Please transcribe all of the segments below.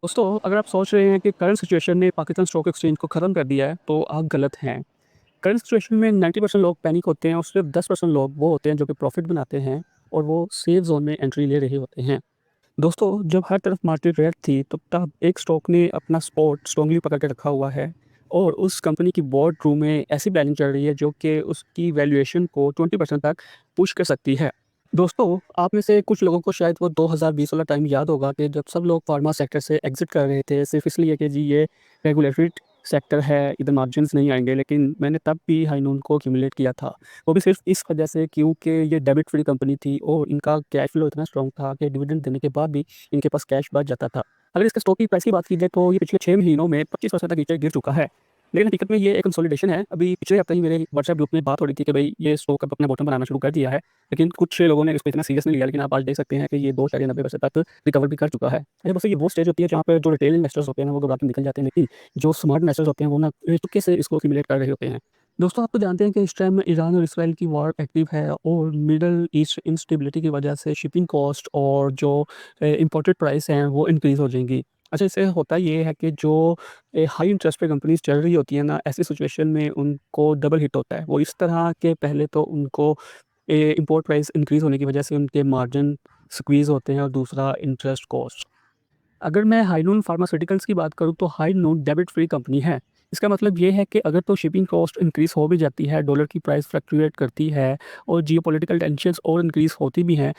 दोस्तों, अगर आप सोच रहे हैं कि करंट सिचुएशन ने पाकिस्तान स्टॉक एक्सचेंज को ख़त्म कर दिया है, तो आप गलत हैं। करंट सिचुएशन में 90% लोग पैनिक होते हैं और सिर्फ 10% लोग वो होते हैं जो कि प्रॉफ़िट बनाते हैं और वो सेफ ज़ोन में एंट्री ले रहे होते हैं। दोस्तों, जब हर तरफ मार्केट रेड थी, तब एक स्टॉक ने अपना स्पॉट स्ट्रॉन्गली पकड़ के रखा हुआ है और उस कंपनी की बोर्ड रूम में ऐसी प्लानिंग चल रही है जो कि उसकी वैल्यूएशन को 20% तक पुश कर सकती है। दोस्तों, आप में से कुछ लोगों को शायद वो 2020 वाला टाइम याद होगा कि जब सब लोग फार्मा सेक्टर से एग्ज़िट कर रहे थे, सिर्फ़ इसलिए कि जी ये रेगुलेटेड सेक्टर है, इधर मार्जिन्स नहीं आएँगे। लेकिन मैंने तब भी हाइनून को एक्यूमुलेट किया था। वो भी सिर्फ़ इस वजह से क्योंकि ये डेबिट फ्री कंपनी थी और इनका कैश फ्लो इतना स्ट्रॉन्ग था कि डिविडेंड देने के बाद भी इनके पास कैश बच जाता था। अगर इसके स्टॉक की प्राइस की बात की जाए तो ये पिछले 6 महीनों में 25% तक नीचे गिर चुका है। लेकिन हकीकत में ये एक कंसोलिडेशन है। अभी पिछले हफ्ते ही मेरे व्हाट्सएप ग्रुप में बात हो रही थी कि भई ये स्टॉक अब अपना बॉटम बनाना शुरू कर दिया है। लेकिन कुछ लोगों ने इसको इतना सीरियस नहीं लिया, लेकिन आप आज देख सकते हैं कि ये 2.90% तक रिकवर भी कर चुका है। अच्छा, बस ये वो स्टेज होती है जहाँ पे जो रिटेल इन्वेस्टर्स होते हैं ना वो घबरा के निकल जाते हैं, लेकिन जो स्मार्ट इन्वेस्टर्स होते हैं वो ना तुक्के से इसको एक्यूमुलेट कर रहे होते हैं। दोस्तों, आप तो जानते हैं कि इस टाइम ईरान और इसराइल की वॉर एक्टिव है और मिडल ईस्ट इंस्टेबिलिटी की वजह से शिपिंग कॉस्ट और जो इम्पोर्टेड प्राइस हैं वो इंक्रीज़ हो जाएँगी। अच्छा, इससे होता ये है कि जो हाई इंटरेस्ट पे कंपनीज़ चल रही होती हैं ना, ऐसी सिचुएशन में उनको डबल हिट होता है। वो इस तरह के पहले तो उनको इम्पोर्ट प्राइस इंक्रीज़ होने की वजह से उनके मार्जिन स्क्वीज़ होते हैं और दूसरा इंटरेस्ट कॉस्ट। अगर मैं हाइनून फार्मास्यूटिकल्स की बात करूँ तो हाइनून डेबिट फ्री कंपनी है। इसका मतलब ये है कि अगर तो शिपिंग कॉस्ट इंक्रीज़ हो भी जाती है, डॉलर की प्राइस फ्लक्चुएट करती है और जियोपॉलिटिकल टेंशन्स और इंक्रीज़ होती भी हैं,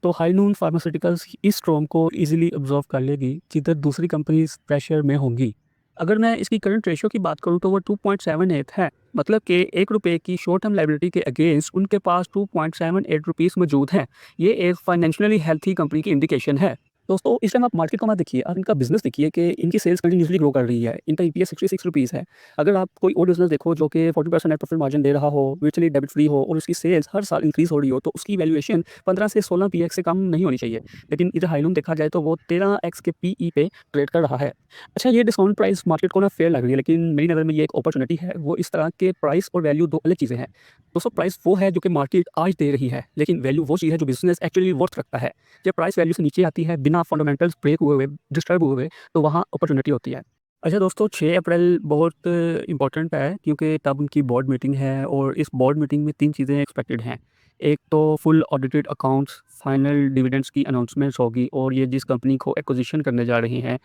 तो हाइनून फार्मास्यूटिकल्स इस स्टॉर्म को ईज़िली अब्ज़ॉर्ब कर लेगी, जिधर दूसरी कंपनीज़ प्रेशर में होंगी। अगर मैं इसकी करंट रेशियो की बात करूँ तो वो 2.78 है। मतलब कि ₹1 की शॉर्ट टर्म लायबिलिटी के अगेंस्ट उनके पास ₹2.78 मौजूद हैं। ये एक फाइनेंशियली हेल्थी कंपनी की इंडिकेशन है। दोस्तों, इस टाइम आप मार्केट को मत देखिए, आप इनका बिज़नेस देखिए कि इनकी सेल्स कंटिन्यूअसली ग्रो कर रही है। इनका ईपीएस ₹66 है। अगर आप कोई और बिज़नेस देखो जो कि 40% नेट प्रॉफिट मार्जिन दे रहा हो, वर्चुअली डेब्ट फ्री हो और उसकी सेल्स हर साल इंक्रीज़ हो रही हो, तो उसकी वैल्यूएशन 15 से 16 पीएक्स से कम नहीं होनी चाहिए। लेकिन इधर हाइलूम देखा जाए तो वो 13x के पीई पे ट्रेड कर रहा है। अच्छा, ये डिस्काउंट प्राइस मार्केट को ना फेयर लग रही है, लेकिन मेरी नज़र में ये एक अपॉर्च्युनिटी है। वो इस तरह के प्राइस और वैल्यू 2 अलग चीज़ें हैं। दोस्तों, प्राइस वो है जो कि मार्केट आज दे रही है, लेकिन वैल्यू वो चीज़ है जो बिज़नेस एक्चुअली वर्थ रखता है। जब प्राइस वैल्यू से नीचे आती है, बिना फंडामेंटल्स ब्रेक हुए हुए, डिस्टर्ब हुए हुए, तो वहाँ अपॉर्च्युनिटी होती है। अच्छा दोस्तों, 6 अप्रैल बहुत इम्पोर्टेंट है क्योंकि तब उनकी बोर्ड मीटिंग है और इस बोर्ड मीटिंग में 3 चीज़ें एक्सपेक्टेड हैं। एक तो full audited accounts, final dividends की अनाउंसमेंट्स होगी और ये जिस कंपनी को एक्विजिशन करने जा रहे हैं,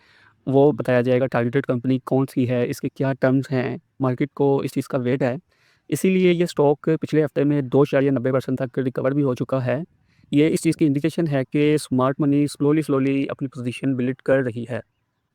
वो बताया जाएगा टारगेटेड कंपनी कौन-सी है, इसके क्या टर्म्स हैं, मार्केट को इस चीज़ का वेट है। इसीलिए ये स्टॉक पिछले हफ्ते में 2.90% तक रिकवर भी हो चुका है। ये इस चीज़ की इंडिकेशन है कि स्मार्ट मनी स्लोली अपनी पोज़ीशन बिल्ड कर रही है।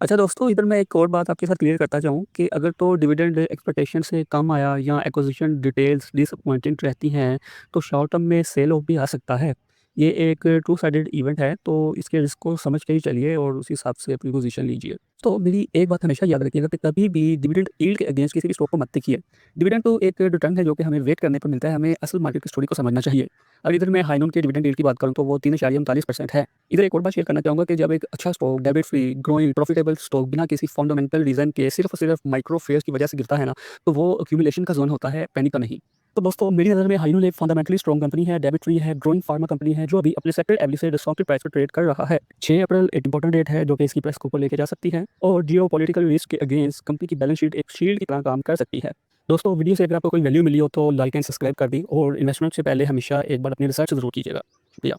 अच्छा दोस्तों, इधर मैं एक और बात आपके साथ क्लियर करता जाऊँ कि अगर तो डिविडेंड एक्सपेक्टेशन से कम आया या एक्विजिशन डिटेल्स डिसअपॉइंटिंग रहती हैं, तो शॉर्ट टर्म में सेल ऑफ भी आ सकता है। ये एक टू साइडेड इवेंट है, तो इसके रिस्क को समझ के ही चलिए और उस हिसाब से अपनी पोज़ीशन लीजिए। तो मेरी एक बात हमेशा याद रखिएगा कि कभी भी डिविडेंड यील्ड के अगेंस्ट किसी भी स्टॉक को मत देखिए। डिविडेंड तो एक रिटर्न है जो कि हमें वेट करने पर मिलता है, हमें असल मार्केट की स्टोरी को समझना चाहिए। अब इधर मैं हाइनून के डिविडेंड यील्ड की बात करूँ तो वो 3.39% है। इधर एक और बात शेयर करना चाहूँगा कि जब एक अच्छा स्टॉक डेब्ट फ्री, ग्रोइंग, प्रॉफिटेबल स्टॉक बिना किसी फंडामेंटल रीज़न के सिर्फ़ और सिर्फ़ माइक्रो फेयर्स की वजह से गिरता है ना, तो वो एक्यूमुलेशन का ज़ोन होता है, पैनिक का नहीं। तो दोस्तों, मेरी नज़र में हाइनून एक फंडामेंटली स्ट्रॉन्ग कंपनी है, डेब्ट फ्री है, ग्रोइंग फार्मा कंपनी है, जो अभी अपने सेक्टर एवरी से डिस्काउंटेड प्राइस पर ट्रेड कर रहा है। 6 अप्रैल एक इंपॉर्टेंट डेट है जो कि इसकी प्राइस को ऊपर लेके जा सकती है और जियोपॉलिटिकल रिस्क के अगेंस्ट कंपनी की बैलेंस शीट एक शील्ड की तरह काम कर सकती है। दोस्तों, वीडियो से अगर आपको कोई वैल्यू मिली हो तो लाइक एंड सब्सक्राइब कर दी और इन्वेस्टमेंट से पहले हमेशा एक बार अपनी रिसर्च ज़रूर कीजिएगा। शुक्रिया।